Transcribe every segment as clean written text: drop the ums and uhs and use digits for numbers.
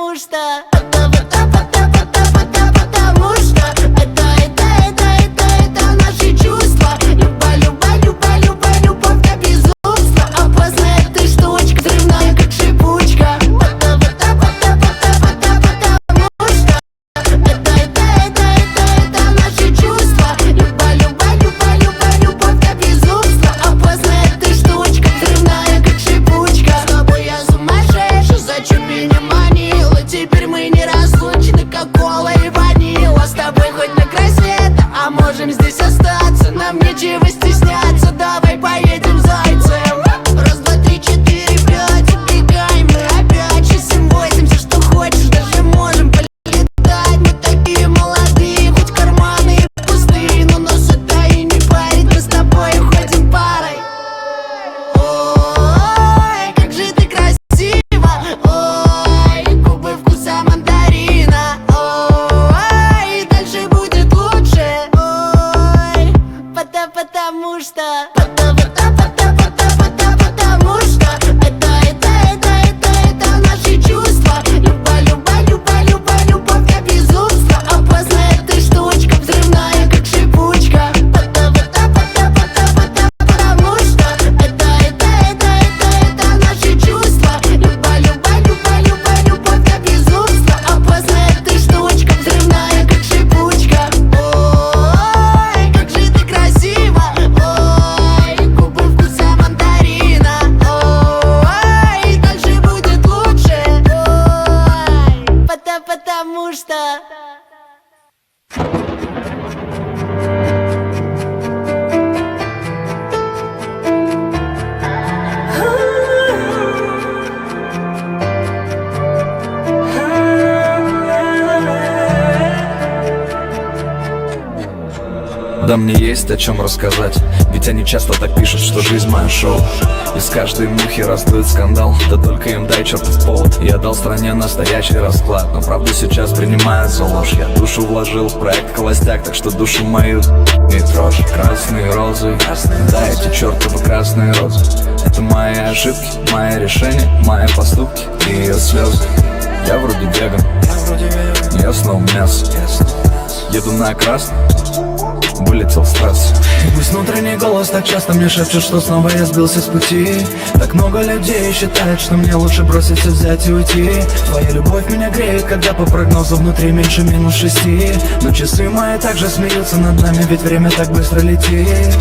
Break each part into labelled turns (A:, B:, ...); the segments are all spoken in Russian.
A: потому что потому что это наши чувства. Любовь до безумства. Опасная ты штучка, взрывная как шипучка. Потому что это наши чувства. Любовь до безумства. Опасная ты штучка, взрывная как шипучка. С тобой я сумасшедший, зачем меня манила? Теперь мы не разлучны, как кола и ванила. С тобой хоть на край света, а можем здесь остаться. Нам нечего стесняться, давай поедем зайцем. Раз, два, три, четыре, пять, убегаем мы опять. 6, 7, 8, все что хочешь, даже можем полетать. Мы такие молодые, хоть карманы и пустые, но нас это и не парит, мы с тобой уходим парой. Ой, как же ты красива, ой, губы вкуса мандарина, ой, дальше будет лучше, ой, потому что это наши чувства. Любовь до безумства. Опасная ты штучка, взрывная как шипучка. Потому что это наши чувства. Любовь до безумства. Опасная ты штучка, взрывная как шипучка. Ой, как же ты красива, ой, губы вкуса мандарина, ой, дальше будет лучше, ой, потому что
B: Да, мне есть о чем рассказать, ведь они часто так пишут, что жизнь мое шоу. Из каждой мухи раздует скандал, да только им дай чертов повод. Я дал стране настоящий расклад, но правду сейчас принимают за ложь. Я душу вложил в проект холостяк, так что душу мою не трожь. Красные розы, да эти чертовы красные розы. Это мои ошибки, мои решения, мои поступки и ее слезы. Я вроде веган, я снова мясо. Еду на красный, вылетел с трассы. И пусть внутренний голос так часто мне шепчет, что снова я сбился с пути. Так много людей считают, что мне лучше бросить все, взять и уйти. Твоя любовь меня греет, когда по прогнозу внутри меньше -6. Но часы мои также смеются над нами, ведь время так быстро летит.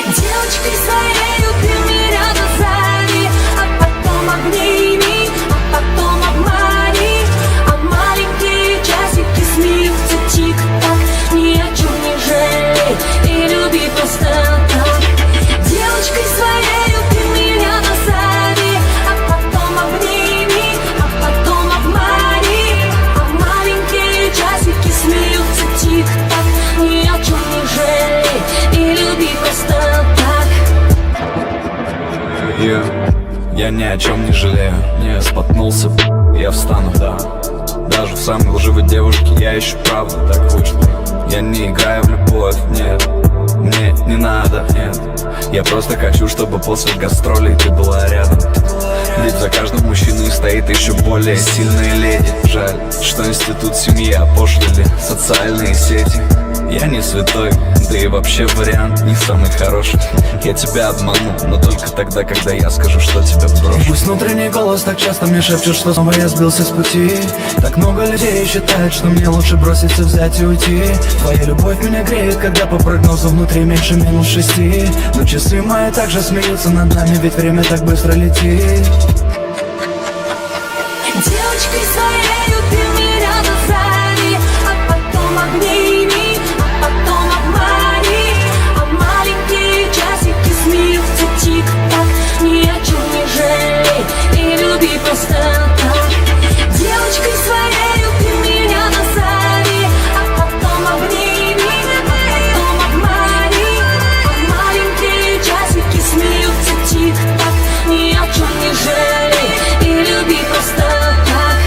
C: Девочкой своей ты меня назови, а потом обними, а потом обмани. А маленькие часики смеются тик-так. Ни о чем не жалей и люби просто так. Девочкой своей ты меня назови, а потом обними, а потом обмани. А маленькие часики смеются тик-так. Ни о чем не жалей и люби просто так.
B: Я ни о чем не жалею, не споткнулся, я встану, да. Даже в самой лживой девушке я ищу правду, так вышло. Я не играю в любовь, нет, мне не надо, нет. Я просто хочу, чтобы после гастролей ты была рядом. Ведь за каждым мужчиной стоит еще более сильная леди. Жаль, что институт семьи опошлили социальные сети. Я не святой, да и вообще вариант не самый хороший. Я тебя обману, но только тогда, когда я скажу, что тебя брошу. Пусть внутренний голос так часто мне шепчет, что снова я сбился с пути. Так много людей считают, что мне лучше бросить все, взять и уйти. Твоя любовь меня греет, когда по прогнозу внутри меньше -6. Но часы мои также смеются над нами, ведь время так быстро летит.
C: Девочкой своей ты меня назови, а потом обними, а потом обмани. А маленькие часики смеются тик-так. Ни о чем не жалей и люби просто так. Девочкой своей ты меня назови, а потом обними, а потом обмани. А маленькие часики смеются тик-так. Ни о чем не жалей и люби просто так.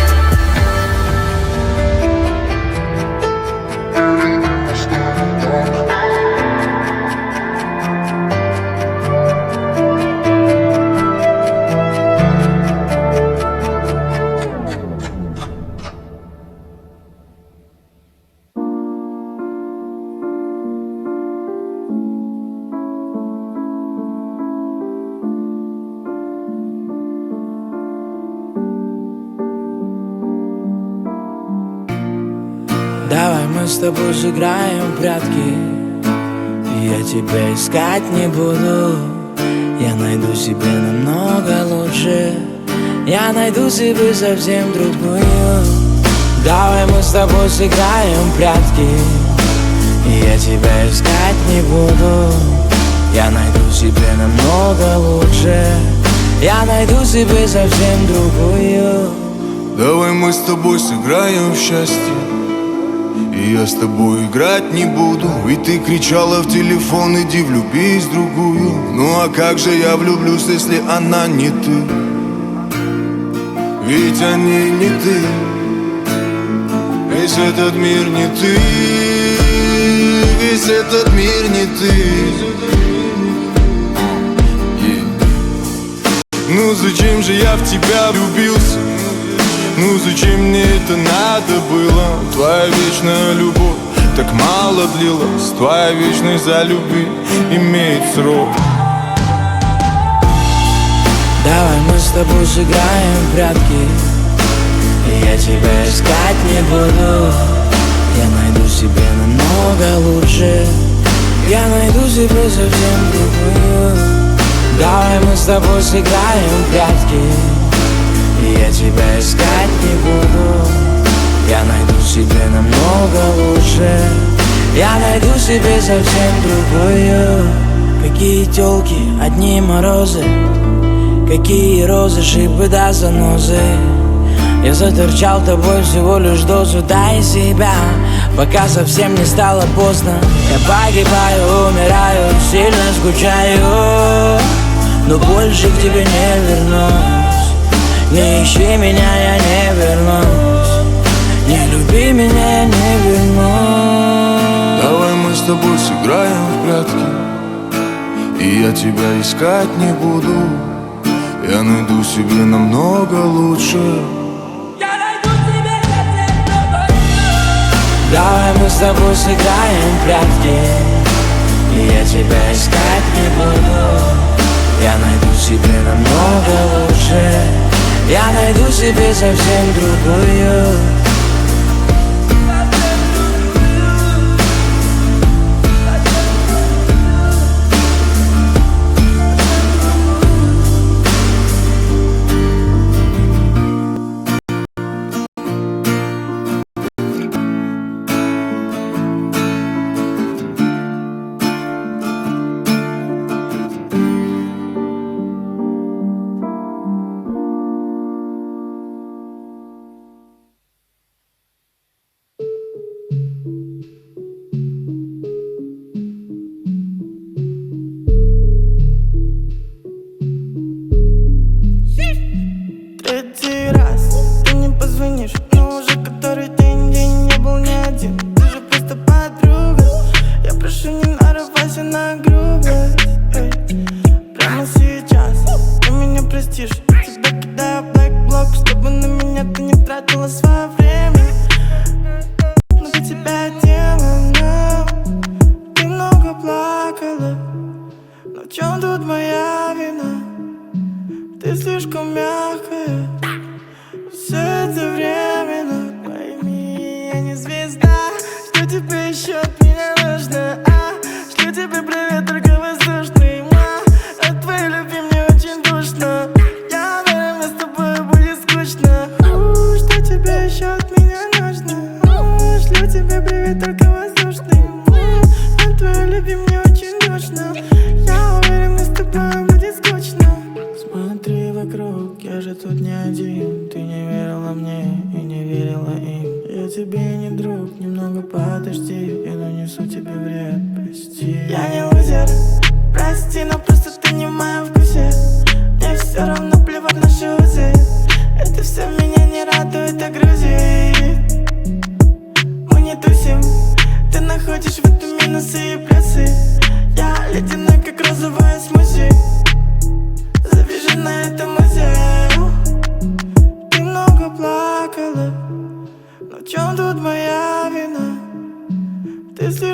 D: Давай мы с тобой сыграем в прятки, и я тебя искать не буду. Я найду себе намного лучше, я найду себе совсем другую. Давай мы с тобой сыграем в прятки, и я тебя искать не буду. Я найду себе намного лучше, я найду себе совсем другую.
E: Давай мы с тобой сыграем в счастье, и я с тобой играть не буду. Ведь ты кричала в телефон: иди влюбись в другую. Ну а как же я влюблюсь, если она не ты? Ведь они не ты, весь этот мир не ты, весь этот мир не ты. Ну зачем же я в тебя влюбился? Ну зачем мне это надо было? Твоя вечная любовь так мало длилась, твоя вечность за любви имеет срок.
D: Давай мы с тобой сыграем в прятки, и я тебя искать не буду. Я найду себе намного лучше, я найду себе совсем другую. Давай мы с тобой сыграем в прятки, и я тебя искать не буду. Я найду себе намного лучше, я найду себе совсем другую. Какие тёлки, одни морозы, какие розы, шипы да занозы. Я заторчал тобой всего лишь дозу, дай себя, пока совсем не стало поздно. Я погибаю, умираю, сильно скучаю, но больше к тебе не вернусь. Не ищи меня, я не вернусь. Не люби меня, я не вернусь.
E: Давай мы с тобой сыграем в прятки, и я тебя искать не буду. Я найду себе намного лучше.
D: Давай мы с тобой сыграем в прятки, и я тебя искать не буду. Я найду себе намного лучше, я найду себе совсем другую.
F: Третий раз ты не позвонишь, но уже который день не был ни один. Ты же просто подруга, я прошу, не нарывайся на грубость. Эй, прямо сейчас ты меня простишь, я тебя кидаю в блэк-блок, чтобы на меня ты не тратила свое время. Но для тебя делано, ты много плакала, но в чем тут моя вина? Ты слишком мягкая, все это временно. Пойми, я не звезда, что тебе еще от меня нужно? Шлю тебе привет, только воздушный, от твоей любви мне очень душно. Я уверен, мне с тобой будет скучно. Что тебе еще от меня нужно? Шлю тебе привет, только воздушный, от твоей любви мне очень душно. Я уверен, мне с тобой будет скучно. Смотри вокруг, я же тут не один. Ты не верила мне и не верила им. Я тебе не друг, немного подожди, я нанесу тебе вред, прости. Я не лузер, прости, но просто ты не в моем вкусе. Мне все равно плевать на наши узы. Это все меня не радует, а грузит. Мы не тусим, ты находишь в этом минусы и